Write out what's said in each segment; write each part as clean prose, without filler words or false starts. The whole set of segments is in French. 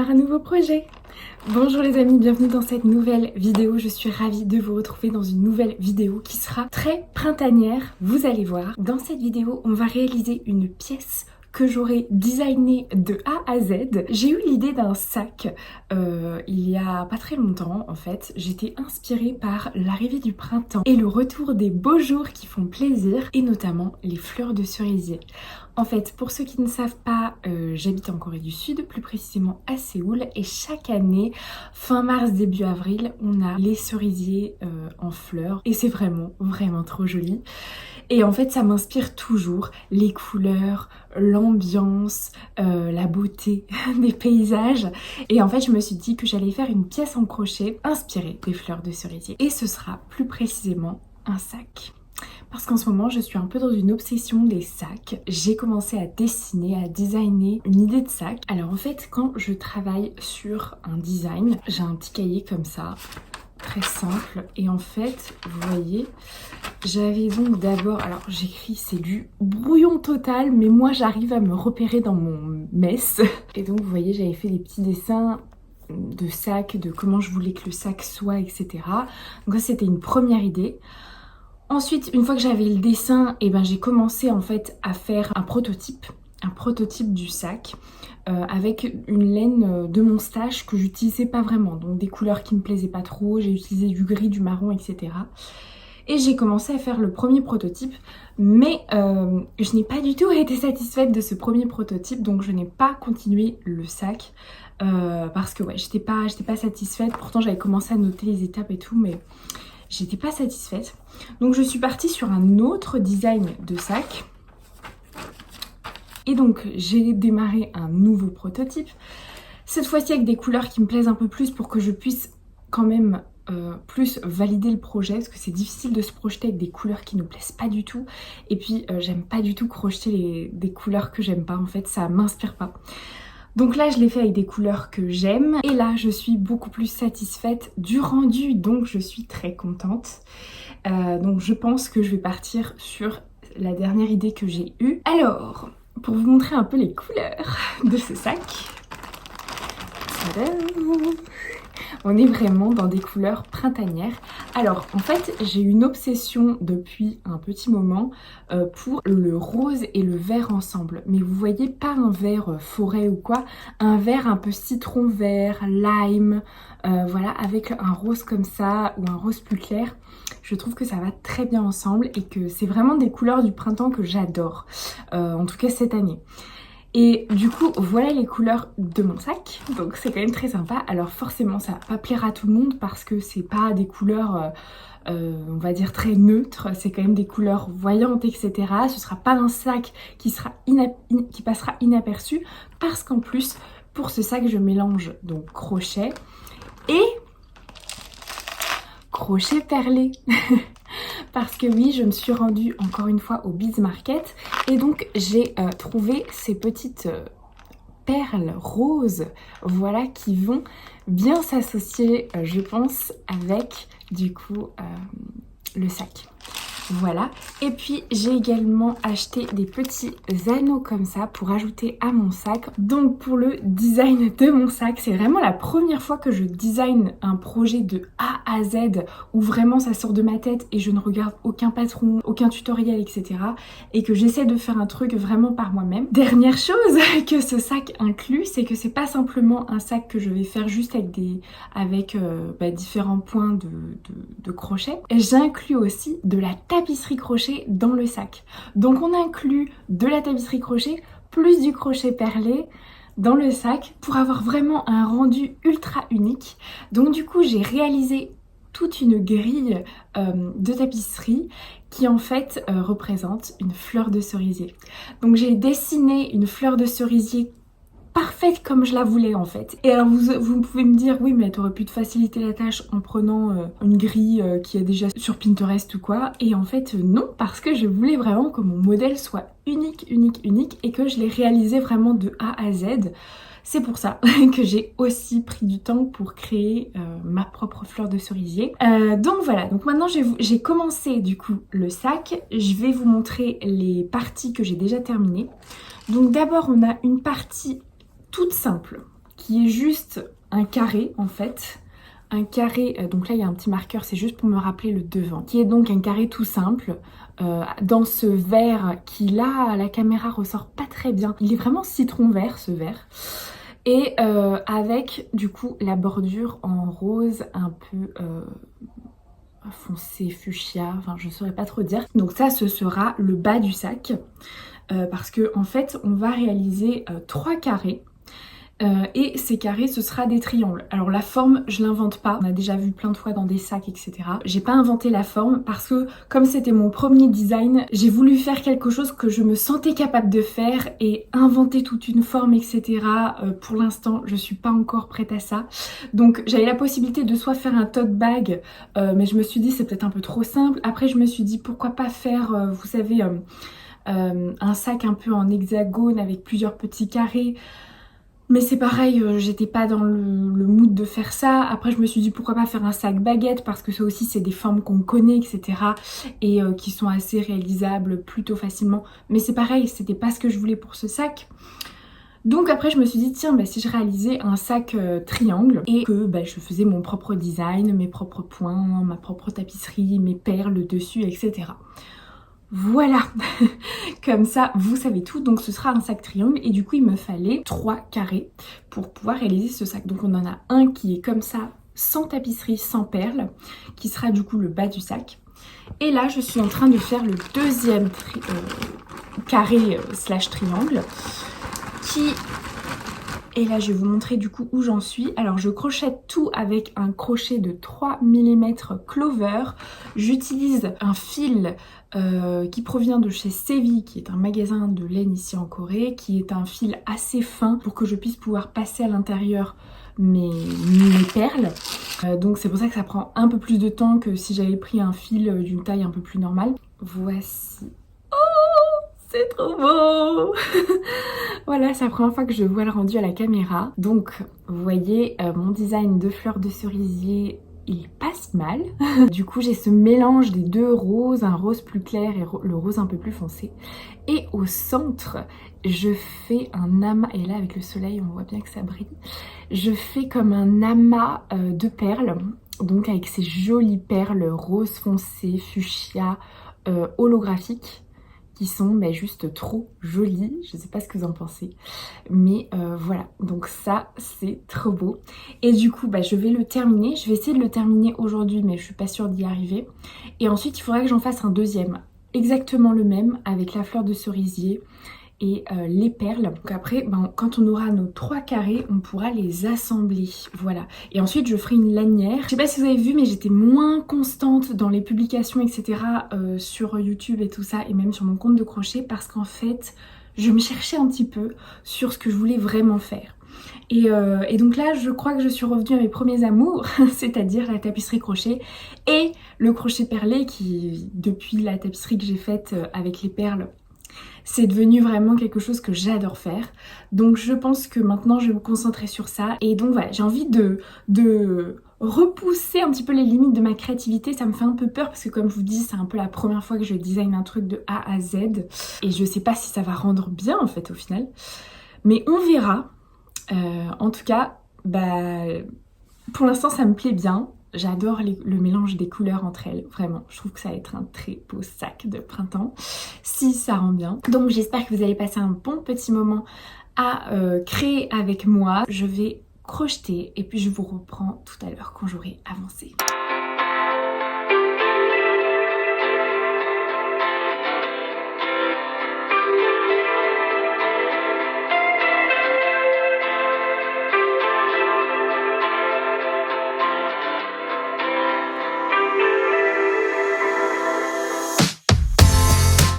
démarre un nouveau projet. Bonjour les amis, bienvenue dans cette nouvelle vidéo. Je suis ravie de vous retrouver dans une nouvelle vidéo qui sera très printanière, vous allez voir. Dans cette vidéo, on va réaliser une pièce que j'aurai designé de A à Z. J'ai eu l'idée d'un sac il y a pas très longtemps en fait. J'étais inspirée par l'arrivée du printemps et le retour des beaux jours qui font plaisir et notamment les fleurs de cerisier. En fait, pour ceux qui ne savent pas, j'habite en Corée du Sud, plus précisément à Séoul, et chaque année, fin mars, début avril, on a les cerisiers en fleurs et c'est vraiment trop joli. Et en fait, ça m'inspire toujours, les couleurs, l'ambiance, la beauté des paysages. Et en fait, je me suis dit que j'allais faire une pièce en crochet inspirée des fleurs de cerisier. Et ce sera plus précisément un sac. Parce qu'en ce moment, je suis un peu dans une obsession des sacs. J'ai commencé à dessiner, à designer une idée de sac. Alors en fait, quand je travaille sur un design, j'ai un petit cahier comme ça, très simple. Et en fait, vous voyez, j'avais donc d'abord, alors j'écris, c'est du brouillon total, mais moi j'arrive à me repérer dans mon mess. Et donc vous voyez, j'avais fait des petits dessins de sac, de comment je voulais que le sac soit, etc. Donc ça, c'était une première idée. Ensuite, une fois que j'avais le dessin, j'ai commencé en fait à faire un prototype du sac avec une laine de mon stash que j'utilisais pas vraiment, donc des couleurs qui me plaisaient pas trop, j'ai utilisé du gris, du marron, etc. Et j'ai commencé à faire le premier prototype, mais je n'ai pas du tout été satisfaite de ce premier prototype, donc je n'ai pas continué le sac parce que ouais, j'étais pas satisfaite. Pourtant j'avais commencé à noter les étapes et tout, mais j'étais pas satisfaite. Donc je suis partie sur un autre design de sac. Et donc j'ai démarré un nouveau prototype. Cette fois-ci avec des couleurs qui me plaisent un peu plus pour que je puisse quand même plus valider le projet. Parce que c'est difficile de se projeter avec des couleurs qui nous plaisent pas du tout. Et puis j'aime pas du tout crocheter des couleurs que j'aime pas. En fait, ça m'inspire pas. Donc là, je l'ai fait avec des couleurs que j'aime. Et là, je suis beaucoup plus satisfaite du rendu. Donc je suis très contente. Donc je pense que je vais partir sur la dernière idée que j'ai eue. Alors, pour vous montrer un peu les couleurs de ce sac. Tadam! On est vraiment dans des couleurs printanières. Alors en fait j'ai une obsession depuis un petit moment pour le rose et le vert ensemble. Mais vous voyez, pas un vert forêt ou quoi, un vert un peu citron vert, lime, voilà, avec un rose comme ça ou un rose plus clair. Je trouve que ça va très bien ensemble et que c'est vraiment des couleurs du printemps que j'adore, en tout cas cette année. Et du coup, voilà les couleurs de mon sac, donc c'est quand même très sympa. Alors forcément, ça va pas plaire à tout le monde parce que c'est pas des couleurs, on va dire, très neutres. C'est quand même des couleurs voyantes, etc. Ce sera pas un sac qui passera inaperçu parce qu'en plus, pour ce sac, je mélange donc crochet et crochet perlé. Parce que oui, je me suis rendue encore une fois au Beads Market et donc j'ai trouvé ces petites perles roses, voilà, qui vont bien s'associer, je pense, avec du coup le sac. Voilà, et puis j'ai également acheté des petits anneaux comme ça pour ajouter à mon sac. Donc pour le design de mon sac, c'est vraiment la première fois que je design un projet de A à Z où vraiment ça sort de ma tête et je ne regarde aucun patron, aucun tutoriel, etc. Et que j'essaie de faire un truc vraiment par moi-même. Dernière chose que ce sac inclut, c'est que c'est pas simplement un sac que je vais faire juste avec différents points de crochet. J'inclus aussi de la tapisserie crochet dans le sac. Donc on inclut de la tapisserie crochet plus du crochet perlé dans le sac pour avoir vraiment un rendu ultra unique. Donc du coup j'ai réalisé toute une grille de tapisserie qui en fait représente une fleur de cerisier. Donc j'ai dessiné une fleur de cerisier parfaite comme je la voulais en fait. Et alors vous pouvez me dire oui mais t'aurais pu te faciliter la tâche en prenant une grille qui est déjà sur Pinterest ou quoi. Et en fait non, parce que je voulais vraiment que mon modèle soit unique et que je l'ai réalisé vraiment de A à Z. C'est pour ça que j'ai aussi pris du temps pour créer ma propre fleur de cerisier. Donc voilà, donc maintenant j'ai commencé du coup le sac. Je vais vous montrer les parties que j'ai déjà terminées. Donc d'abord on a une partie toute simple qui est juste un carré en fait. Un carré, donc là il y a un petit marqueur, c'est juste pour me rappeler le devant, qui est donc un carré tout simple, dans ce vert qui là, à la caméra ressort pas très bien. Il est vraiment citron vert ce vert. Et avec du coup la bordure en rose un peu foncé, fuchsia, enfin je saurais pas trop dire. Donc ça ce sera le bas du sac, parce que en fait on va réaliser 3 carrés. Et ces carrés ce sera des triangles. Alors la forme je l'invente pas, on a déjà vu plein de fois dans des sacs etc. J'ai pas inventé la forme parce que comme c'était mon premier design, j'ai voulu faire quelque chose que je me sentais capable de faire et inventer toute une forme etc. Pour l'instant je suis pas encore prête à ça. Donc j'avais la possibilité de soit faire un tote bag, mais je me suis dit c'est peut-être un peu trop simple. Après je me suis dit pourquoi pas faire vous savez un sac un peu en hexagone avec plusieurs petits carrés. Mais c'est pareil, j'étais pas dans le mood de faire ça. Après je me suis dit pourquoi pas faire un sac baguette parce que ça aussi c'est des formes qu'on connaît etc. Et qui sont assez réalisables plutôt facilement. Mais c'est pareil, c'était pas ce que je voulais pour ce sac. Donc après je me suis dit tiens bah, si je réalisais un sac triangle et que bah, je faisais mon propre design, mes propres points, ma propre tapisserie, mes perles dessus etc. Voilà, comme ça vous savez tout. Donc ce sera un sac triangle et du coup il me fallait 3 carrés pour pouvoir réaliser ce sac. Donc on en a un qui est comme ça, sans tapisserie, sans perles, qui sera du coup le bas du sac. Et là je suis en train de faire le deuxième carré slash triangle qui... Et là je vais vous montrer du coup où j'en suis. Alors je crochette tout avec un crochet de 3 mm Clover. J'utilise un fil qui provient de chez Sevi, qui est un magasin de laine ici en Corée, qui est un fil assez fin pour que je puisse pouvoir passer à l'intérieur mes perles. Donc c'est pour ça que ça prend un peu plus de temps que si j'avais pris un fil d'une taille un peu plus normale. Voici. C'est trop beau. Voilà, c'est la première fois que je vois le rendu à la caméra. Donc, vous voyez, mon design de fleurs de cerisier, il passe mal. Du coup, j'ai ce mélange des deux roses, un rose plus clair et le rose un peu plus foncé. Et au centre, je fais un amas, et là avec le soleil, on voit bien que ça brille. Je fais comme un amas de perles, donc avec ces jolies perles rose foncé, fuchsia, holographiques, qui sont bah, juste trop jolies. Je sais pas ce que vous en pensez, mais voilà, donc ça c'est trop beau. Et du coup bah, je vais le terminer, je vais essayer de le terminer aujourd'hui mais je suis pas sûre d'y arriver. Et ensuite il faudra que j'en fasse un deuxième, exactement le même, avec la fleur de cerisier et les perles. Donc après, ben, quand on aura nos 3 carrés, on pourra les assembler, voilà. Et ensuite je ferai une lanière. Je sais pas si vous avez vu mais j'étais moins constante dans les publications etc. Sur YouTube et tout ça, et même sur mon compte de crochet, parce qu'en fait je me cherchais un petit peu sur ce que je voulais vraiment faire. Et donc là je crois que je suis revenue à mes premiers amours, c'est-à-dire la tapisserie crochet et le crochet perlé, qui depuis la tapisserie que j'ai faite avec les perles, c'est devenu vraiment quelque chose que j'adore faire. Donc je pense que maintenant je vais me concentrer sur ça. Et donc voilà, j'ai envie de repousser un petit peu les limites de ma créativité. Ça me fait un peu peur parce que comme je vous dis, c'est un peu la première fois que je design un truc de A à Z. Et je sais pas si ça va rendre bien en fait au final. Mais on verra. En tout cas, bah, pour l'instant ça me plaît bien. J'adore le mélange des couleurs entre elles, vraiment. Je trouve que ça va être un très beau sac de printemps, si ça rend bien. Donc j'espère que vous allez passer un bon petit moment à créer avec moi. Je vais crocheter et puis je vous reprends tout à l'heure quand j'aurai avancé.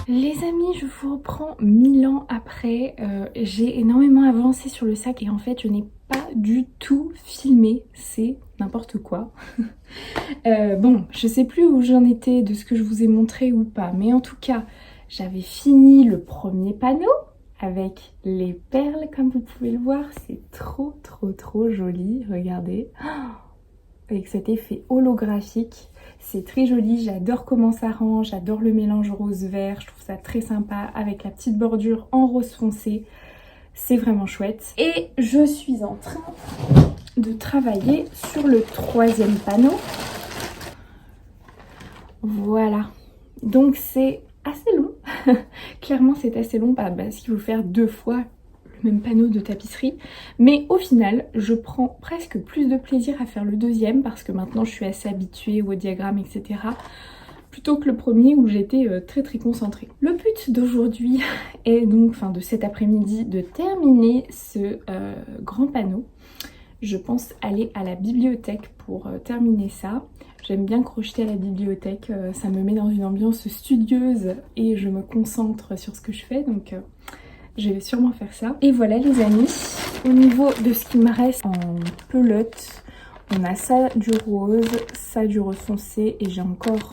Les amis, je vous reprends 1000 ans après. J'ai énormément avancé sur le sac et en fait je n'ai pas du tout filmé, c'est n'importe quoi. Bon, je sais plus où j'en étais de ce que je vous ai montré ou pas, mais en tout cas j'avais fini le premier panneau avec les perles comme vous pouvez le voir. C'est trop joli, regardez, avec cet effet holographique. C'est très joli, j'adore comment ça rend, j'adore le mélange rose-vert, je trouve ça très sympa avec la petite bordure en rose foncé. c'est vraiment chouette. Et je suis en train de travailler sur le 3e panneau. Voilà, donc c'est assez long. Clairement c'est assez long parce qu'il faut faire 2 fois le même panneau de tapisserie. Mais au final, je prends presque plus de plaisir à faire le 2e parce que maintenant je suis assez habituée au diagramme, etc. Plutôt que le premier où j'étais très concentrée. Le but d'aujourd'hui est donc, de cet après-midi, de terminer ce grand panneau. Je pense aller à la bibliothèque pour terminer ça. J'aime bien crocheter à la bibliothèque, ça me met dans une ambiance studieuse et je me concentre sur ce que je fais, donc je vais sûrement faire ça. Et voilà les amis, au niveau de ce qui me reste en pelote, on a ça du rose, ça du rose foncé et j'ai encore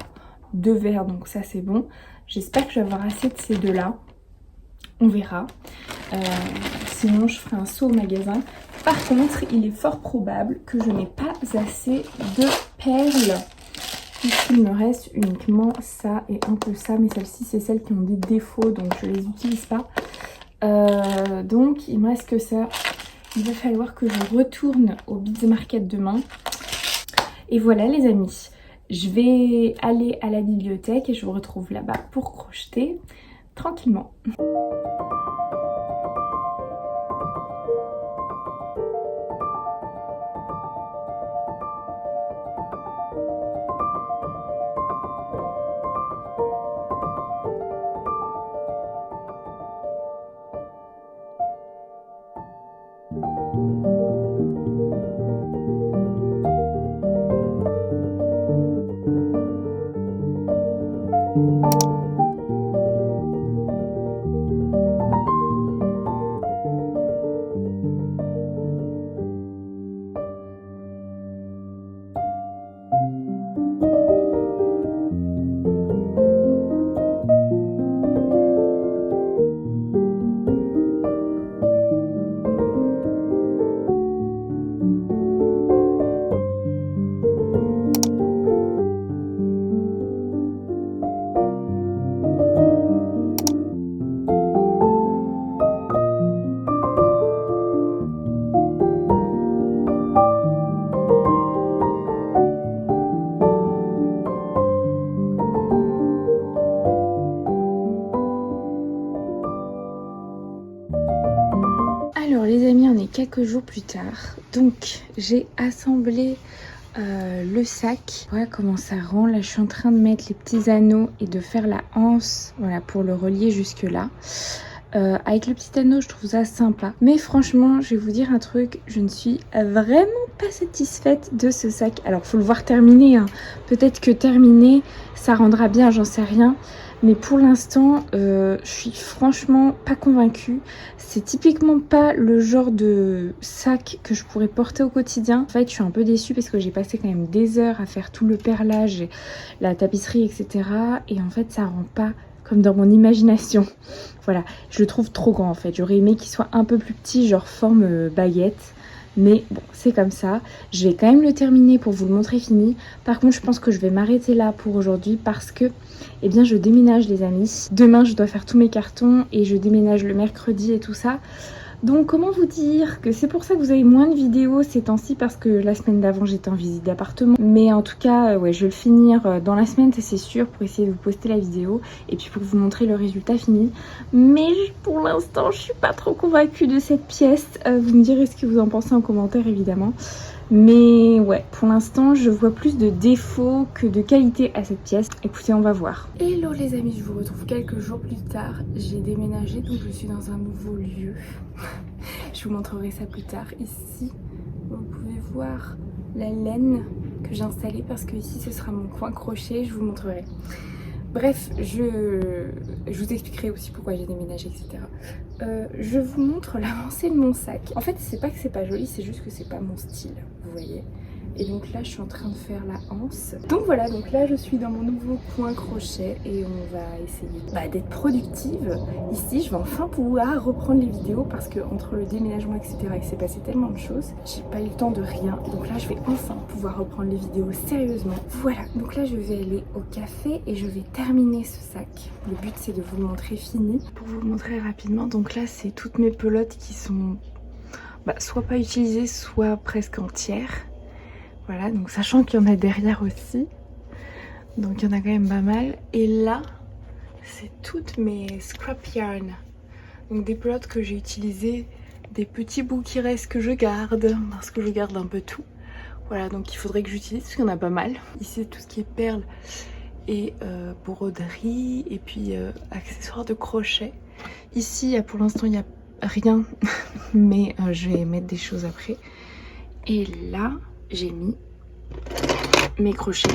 2 verres, donc ça c'est bon. J'espère que je vais avoir assez de ces 2-là, on verra. Sinon je ferai un saut au magasin. Par contre, il est fort probable que je n'ai pas assez de perles puisqu'il me reste uniquement ça et un peu ça, mais celles-ci c'est celles qui ont des défauts donc je les utilise pas. Donc il me reste que ça. Il va falloir que je retourne au Beats Market demain. Et voilà les amis, je vais aller à la bibliothèque et je vous retrouve là-bas pour crocheter tranquillement. Alors les amis, on est quelques jours plus tard, donc j'ai assemblé le sac. Voilà comment ça rend. Là je suis en train de mettre les petits anneaux et de faire la anse, voilà, pour le relier jusque là. Avec le petit anneau je trouve ça sympa, mais franchement je vais vous dire un truc, je ne suis vraiment pas satisfaite de ce sac. Alors faut le voir terminé, hein. Peut-être que terminé ça rendra bien, j'en sais rien. Mais pour l'instant, je suis franchement pas convaincue. C'est typiquement pas le genre de sac que je pourrais porter au quotidien. En fait, je suis un peu déçue parce que j'ai passé quand même des heures à faire tout le perlage, et la tapisserie, etc. Et en fait, ça rend pas comme dans mon imagination. Voilà, je le trouve trop grand en fait. J'aurais aimé qu'il soit un peu plus petit, genre forme baguette. Mais bon, c'est comme ça. Je vais quand même le terminer pour vous le montrer fini. Par contre, je pense que je vais m'arrêter là pour aujourd'hui parce que, eh bien, je déménage les amis. Demain, je dois faire tous mes cartons et je déménage le mercredi et tout ça. Donc comment vous dire que c'est pour ça que vous avez moins de vidéos ces temps-ci, parce que la semaine d'avant j'étais en visite d'appartement. Mais en tout cas ouais, je vais le finir dans la semaine, ça c'est sûr, pour essayer de vous poster la vidéo et puis pour vous montrer le résultat fini. Mais pour l'instant je suis pas trop convaincue de cette pièce. Vous me direz ce que vous en pensez en commentaire évidemment. Mais ouais, pour l'instant je vois plus de défauts que de qualité à cette pièce. Écoutez, on va voir. Hello les amis, je vous retrouve quelques jours plus tard. J'ai déménagé, donc je suis dans un nouveau lieu. Je vous montrerai ça plus tard. Ici, vous pouvez voir la laine que j'ai installée parce que ici ce sera mon coin crochet, je vous montrerai. Bref, je vous expliquerai aussi pourquoi j'ai déménagé, etc. Je vous montre l'avancée de mon sac. En fait, c'est pas que c'est pas joli, c'est juste que c'est pas mon style, vous voyez. Et donc là je suis en train de faire la anse. Donc voilà, donc là je suis dans mon nouveau coin crochet et on va essayer d'être productive. Ici je vais enfin pouvoir reprendre les vidéos parce que entre le déménagement etc il s'est passé tellement de choses, j'ai pas eu le temps de rien. Donc là je vais enfin pouvoir reprendre les vidéos sérieusement. Voilà, donc là je vais aller au café et je vais terminer ce sac. Le but c'est de vous le montrer fini. Pour vous le montrer rapidement, donc là c'est toutes mes pelotes qui sont soit pas utilisées, soit presque entières. Voilà, donc sachant qu'il y en a derrière aussi. Donc il y en a quand même pas mal. Et là, c'est toutes mes scrap yarn. Donc des pelotes que j'ai utilisées, des petits bouts qui restent que je garde, parce que je garde un peu tout. Voilà, donc il faudrait que j'utilise, parce qu'il y en a pas mal. Ici, c'est tout ce qui est perles et broderie, et puis accessoires de crochet. Ici, pour l'instant, il n'y a rien, mais je vais mettre des choses après. Et là, j'ai mis mes crochets.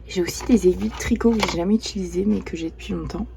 J'ai aussi des aiguilles de tricot que j'ai jamais utilisées, mais que j'ai depuis longtemps.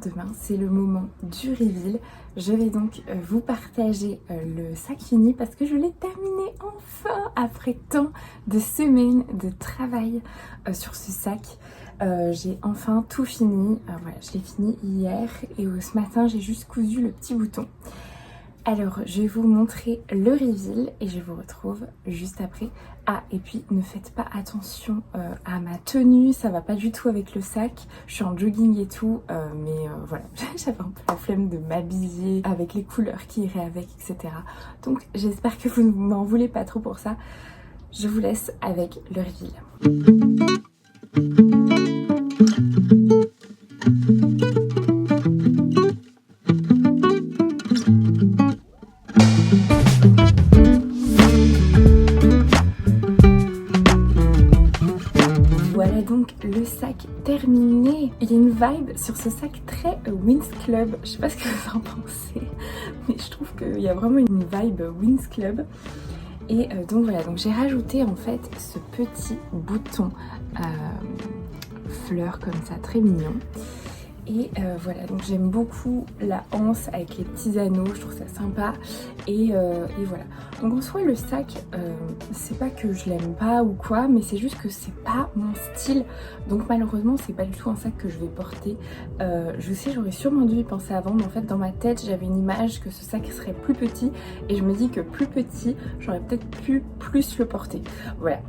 Demain, c'est le moment du reveal. Je vais donc vous partager le sac fini parce que je l'ai terminé enfin après tant de semaines de travail sur ce sac. J'ai enfin tout fini. Voilà, je l'ai fini hier et ce matin j'ai juste cousu le petit bouton. Alors je vais vous montrer le reveal et je vous retrouve juste après. Ah, et puis ne faites pas attention à ma tenue, ça va pas du tout avec le sac. Je suis en jogging et tout, mais voilà, j'avais un peu la flemme de m'habiller avec les couleurs qui iraient avec, etc. Donc j'espère que vous ne m'en voulez pas trop pour ça. Je vous laisse avec le reveal. Voilà donc le sac terminé. Il y a une vibe sur ce sac très Winx Club. Je sais pas ce que vous en pensez, mais je trouve qu'il y a vraiment une vibe Winx Club. Et donc voilà, donc j'ai rajouté en fait ce petit bouton fleur comme ça, très mignon. Et voilà, donc j'aime beaucoup la anse avec les petits anneaux, je trouve ça sympa. Et voilà. Donc en soi le sac, c'est pas que je l'aime pas ou quoi, mais c'est juste que c'est pas mon style. Donc malheureusement c'est pas du tout un sac que je vais porter. Je sais, j'aurais sûrement dû y penser avant, mais en fait dans ma tête j'avais une image que ce sac serait plus petit. Et je me dis que plus petit, j'aurais peut-être pu plus le porter. Voilà.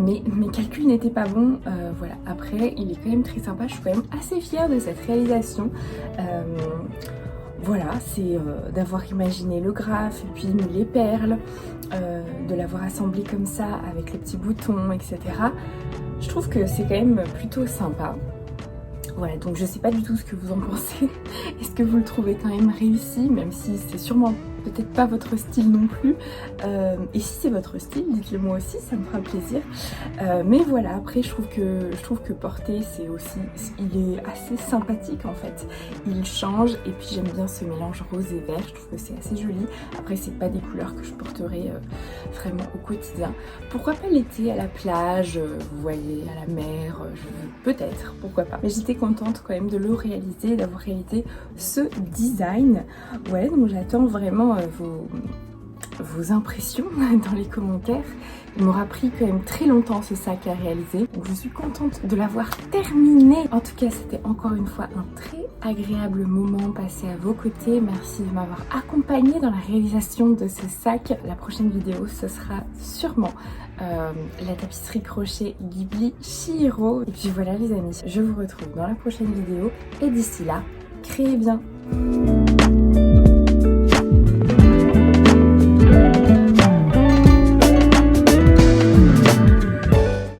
Mais mes calculs n'étaient pas bons. Voilà. Après il est quand même très sympa, je suis quand même assez fière de cette réalisation. Voilà, c'est d'avoir imaginé le graphe et puis les perles, de l'avoir assemblé comme ça avec les petits boutons, etc. Je trouve que c'est quand même plutôt sympa. Voilà, donc je sais pas du tout ce que vous en pensez. Est-ce que vous le trouvez quand même réussi, même si c'est sûrement peut-être pas votre style non plus. Et si c'est votre style, dites-le moi aussi, ça me fera plaisir. Mais voilà, après je trouve que porter, c'est aussi, il est assez sympathique en fait. Il change et puis j'aime bien ce mélange rose et vert, je trouve que c'est assez joli. Après c'est pas des couleurs que je porterai vraiment au quotidien. Pourquoi pas l'été à la plage, vous voyez, à la mer, peut-être, pourquoi pas. Mais j'étais contente quand même de le réaliser, d'avoir réalisé ce design. Ouais, donc j'attends vraiment vos impressions dans les commentaires. Il m'aura pris quand même très longtemps ce sac à réaliser, donc je suis contente de l'avoir terminé. En tout cas, c'était encore une fois un très agréable moment passé à vos côtés. Merci de m'avoir accompagnée dans la réalisation de ce sac. La prochaine vidéo, ce sera sûrement la tapisserie crochet Ghibli Chihiro. Et puis voilà les amis, je vous retrouve dans la prochaine vidéo et d'ici là, créez bien.